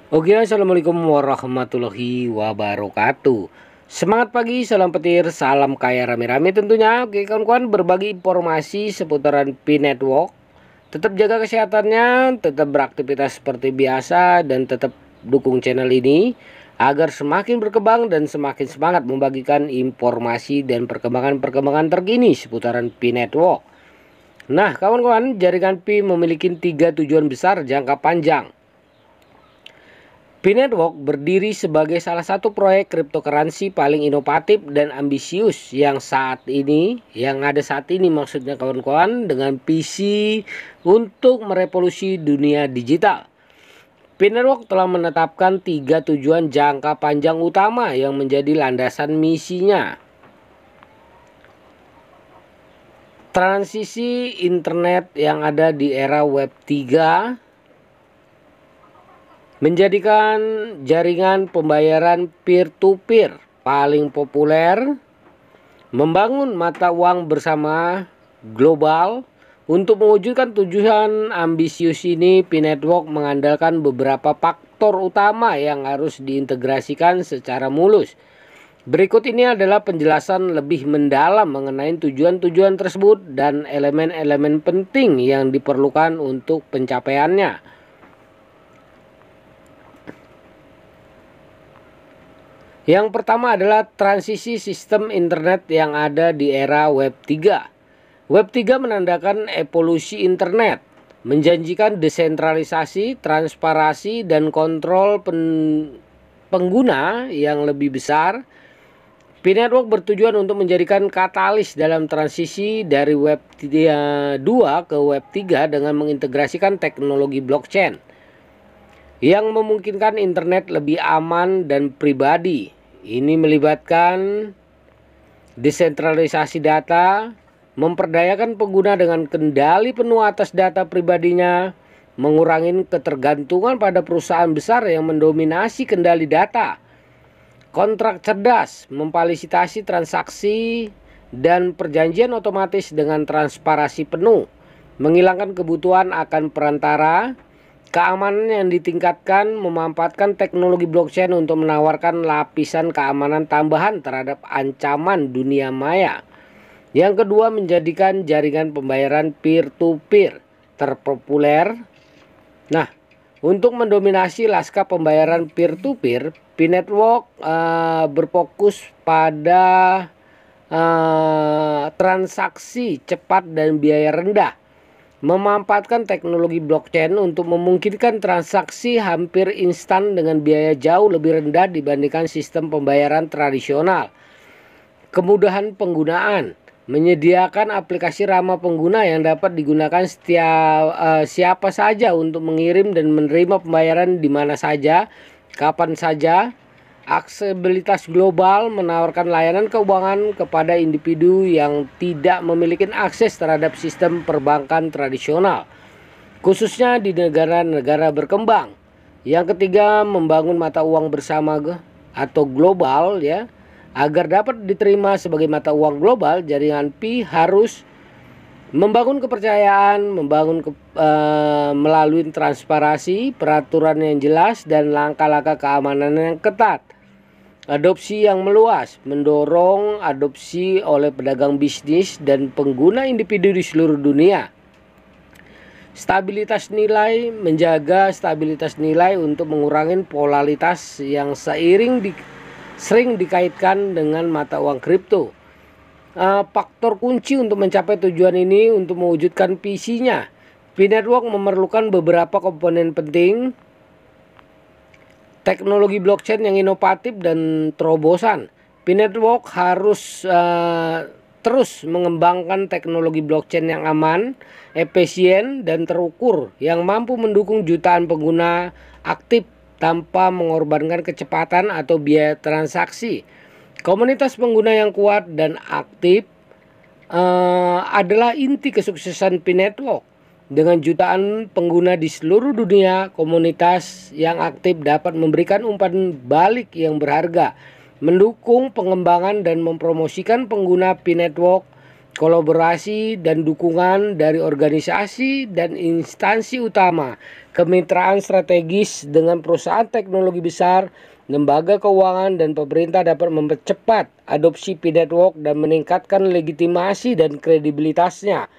Oke, assalamualaikum warahmatullahi wabarakatuh. Semangat pagi, salam petir, salam kaya rame-rame tentunya. Oke kawan-kawan, berbagi informasi seputaran P-Network. Tetap jaga kesehatannya, tetap beraktivitas seperti biasa, dan tetap dukung channel ini agar semakin berkembang dan semakin semangat membagikan informasi dan perkembangan-perkembangan terkini seputaran P-Network. Nah kawan-kawan, jaringan P memiliki 3 tujuan besar jangka panjang. P-Network berdiri sebagai salah satu proyek cryptocurrency paling inovatif dan ambisius yang ada saat ini maksudnya kawan-kawan, dengan visi untuk merevolusi dunia digital. P-Network telah menetapkan 3 tujuan jangka panjang utama yang menjadi landasan misinya. Transisi internet yang ada di era Web 3, menjadikan jaringan pembayaran peer-to-peer paling populer, membangun mata uang bersama global. Untuk mewujudkan tujuan ambisius ini, P-Network mengandalkan beberapa faktor utama yang harus diintegrasikan secara mulus. Berikut ini adalah penjelasan lebih mendalam mengenai tujuan-tujuan tersebut dan elemen-elemen penting yang diperlukan untuk pencapaiannya. Yang pertama adalah transisi sistem internet yang ada di era Web 3. Web 3 menandakan evolusi internet, menjanjikan desentralisasi, transparansi, dan kontrol pengguna yang lebih besar. P-Network bertujuan untuk menjadikan katalis dalam transisi dari Web 2 ke Web 3 dengan mengintegrasikan teknologi blockchain yang memungkinkan internet lebih aman dan pribadi. Ini melibatkan desentralisasi data, memperdayakan pengguna dengan kendali penuh atas data pribadinya, mengurangi ketergantungan pada perusahaan besar yang mendominasi kendali data, kontrak cerdas, memfasilitasi transaksi dan perjanjian otomatis dengan transparansi penuh, menghilangkan kebutuhan akan perantara, keamanan yang ditingkatkan, memanfaatkan teknologi blockchain untuk menawarkan lapisan keamanan tambahan terhadap ancaman dunia maya. Yang kedua, menjadikan jaringan pembayaran peer-to-peer terpopuler. Nah, untuk mendominasi lanskap pembayaran peer-to-peer, P-Network berfokus pada transaksi cepat dan biaya rendah, memanfaatkan teknologi blockchain untuk memungkinkan transaksi hampir instan dengan biaya jauh lebih rendah dibandingkan sistem pembayaran tradisional. Kemudahan penggunaan, menyediakan aplikasi ramah pengguna yang dapat digunakan siapa saja untuk mengirim dan menerima pembayaran di mana saja, kapan saja. Aksesibilitas global, menawarkan layanan keuangan kepada individu yang tidak memiliki akses terhadap sistem perbankan tradisional, khususnya di negara-negara berkembang. Yang ketiga, membangun mata uang bersama atau global ya. Agar dapat diterima sebagai mata uang global, jaringan P harus membangun kepercayaan, melalui transparansi, peraturan yang jelas, dan langkah-langkah keamanan yang ketat. Adopsi yang meluas, mendorong adopsi oleh pedagang bisnis dan pengguna individu di seluruh dunia. Stabilitas nilai, menjaga stabilitas nilai untuk mengurangi volatilitas yang sering dikaitkan dengan mata uang kripto. Faktor kunci untuk mencapai tujuan ini untuk mewujudkan visinya, P-Network memerlukan beberapa komponen penting. Teknologi blockchain yang inovatif dan terobosan. P-Network harus terus mengembangkan teknologi blockchain yang aman, efisien, dan terukur yang mampu mendukung jutaan pengguna aktif tanpa mengorbankan kecepatan atau biaya transaksi. Komunitas pengguna yang kuat dan aktif adalah inti kesuksesan P-Network. Dengan jutaan pengguna di seluruh dunia, komunitas yang aktif dapat memberikan umpan balik yang berharga, mendukung pengembangan dan mempromosikan pengguna P-Network kolaborasi dan dukungan dari organisasi dan instansi utama, kemitraan strategis dengan perusahaan teknologi besar, lembaga keuangan dan pemerintah dapat mempercepat adopsi P-Network dan meningkatkan legitimasi dan kredibilitasnya.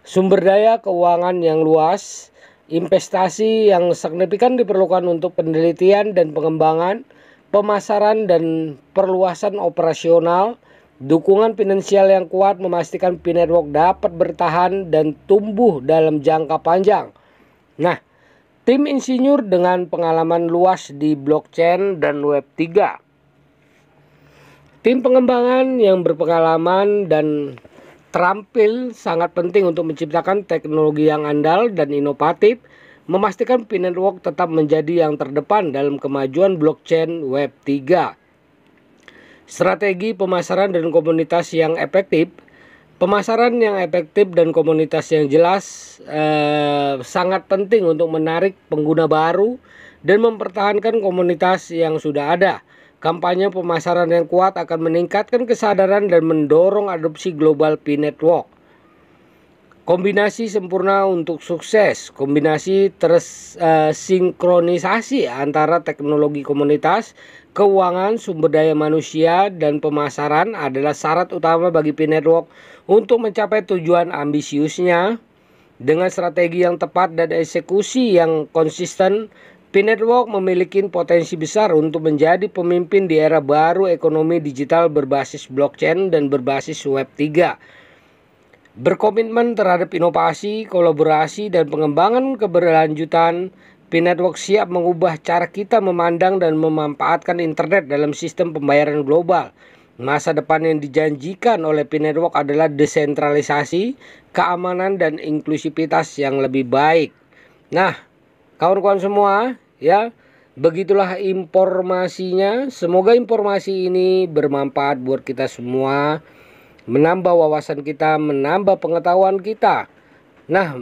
Sumber daya keuangan yang luas, investasi yang signifikan diperlukan untuk penelitian dan pengembangan, pemasaran dan perluasan operasional. Dukungan finansial yang kuat memastikan P-Network dapat bertahan dan tumbuh dalam jangka panjang. Nah, tim insinyur dengan pengalaman luas di blockchain dan Web 3. Tim pengembangan yang berpengalaman dan terampil sangat penting untuk menciptakan teknologi yang andal dan inovatif, memastikan P-Network tetap menjadi yang terdepan dalam kemajuan blockchain Web 3. Strategi pemasaran dan komunitas yang efektif. Pemasaran yang efektif dan komunitas yang jelas sangat penting untuk menarik pengguna baru dan mempertahankan komunitas yang sudah ada. Kampanye pemasaran yang kuat akan meningkatkan kesadaran dan mendorong adopsi global P-Network. Kombinasi sempurna untuk sukses. Kombinasi tersinkronisasi antara teknologi komunitas, keuangan, sumber daya manusia, dan pemasaran adalah syarat utama bagi P-Network untuk mencapai tujuan ambisiusnya. Dengan strategi yang tepat dan eksekusi yang konsisten, P-Network memiliki potensi besar untuk menjadi pemimpin di era baru ekonomi digital berbasis blockchain dan berbasis Web 3. Berkomitmen terhadap inovasi, kolaborasi, dan pengembangan keberlanjutan, P-Network siap mengubah cara kita memandang dan memanfaatkan internet dalam sistem pembayaran global. Masa depan yang dijanjikan oleh P-Network adalah desentralisasi, keamanan, dan inklusivitas yang lebih baik. Nah, kawan-kawan semua, ya, begitulah informasinya. Semoga informasi ini bermanfaat buat kita semua, menambah wawasan kita, menambah pengetahuan kita. Nah,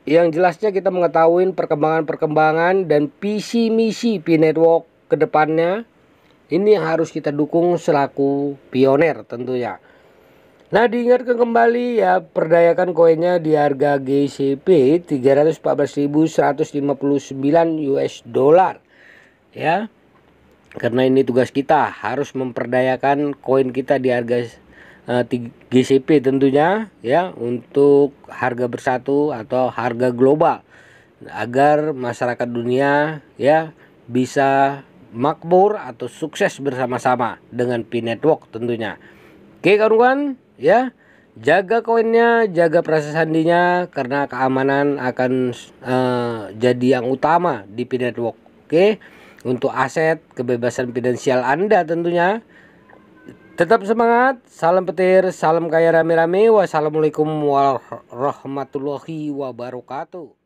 yang jelasnya kita mengetahui perkembangan-perkembangan dan visi misi P-Network ke depannya. Ini yang harus kita dukung selaku pioner tentunya. Nah, diingatkan kembali ya, perdayakan koinnya di harga GCP 314.159 US dollar. Ya. Karena ini tugas kita, harus memperdayakan koin kita di harga GCP tentunya ya, untuk harga bersatu atau harga global agar masyarakat dunia ya bisa makmur atau sukses bersama-sama dengan P-Network tentunya. Oke kawan-kawan ya, jaga koinnya, jaga proses sandinya karena keamanan akan jadi yang utama di P-Network. Oke, untuk aset kebebasan finansial Anda tentunya. Tetap semangat, salam petir, salam kaya rame-rame. Wassalamualaikum warahmatullahi wabarakatuh.